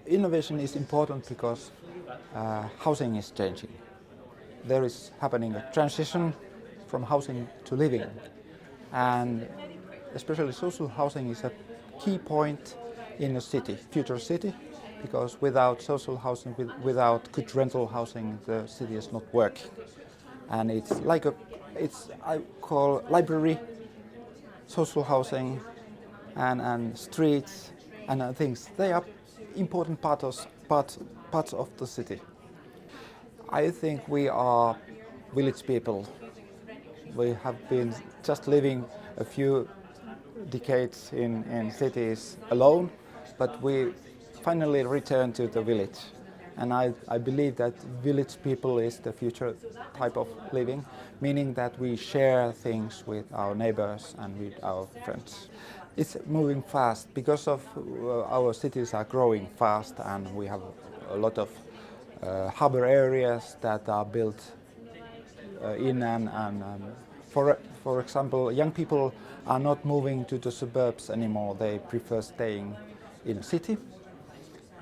Innovation is important because housing is changing. There is happening a transition from housing to living, and especially social housing is a key point in a city, future city, because without social housing, without good rental housing, the city is not working. And it's like I call library, social housing, and streets and things. They are important parts of the city. I think we are village people. We have been just living a few decades in cities alone, but we finally returned to the village. And I believe that village people is the future type of living, meaning that we share things with our neighbors and with our friends. It's moving fast because of our cities are growing fast, and we have a lot of harbor areas that are built in and for example, young people are not moving to the suburbs anymore. They prefer staying in the city,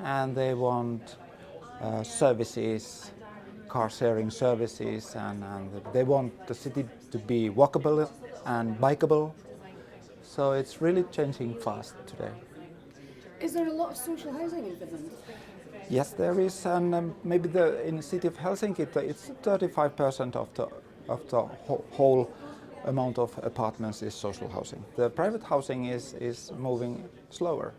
and they want services, car sharing services, and they want the city to be walkable and bikeable. So it's really changing fast today. Is there a lot of social housing in Finland? Yes, there is, and maybe in the city of Helsinki, it's 35% of the whole amount of apartments is social housing. The private housing is moving slower,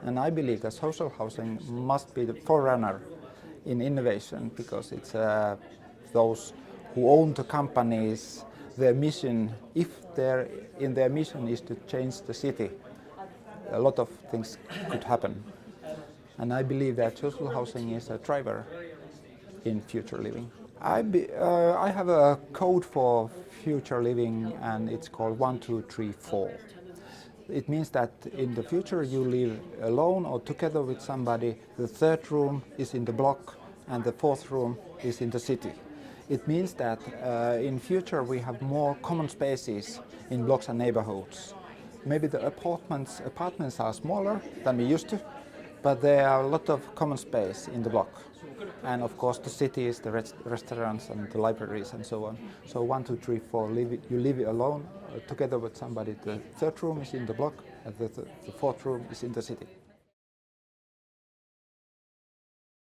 and I believe that social housing must be the forerunner in innovation, because it's those who own the companies, their mission, if their mission is to change the city, a lot of things could happen. And I believe that social housing is a driver in future living. I have a code for future living, and it's called 1, 2, 3, 4. It means that in the future you live alone or together with somebody. The third room is in the block, and the fourth room is in the city. It means that in future we have more common spaces in blocks and neighborhoods. Maybe the apartments are smaller than we used to, but there are a lot of common space in the block. And of course the cities, the restaurants and the libraries and so on. So 1, 2, 3, 4, you live alone together with somebody. The third room is in the block, and the fourth room is in the city.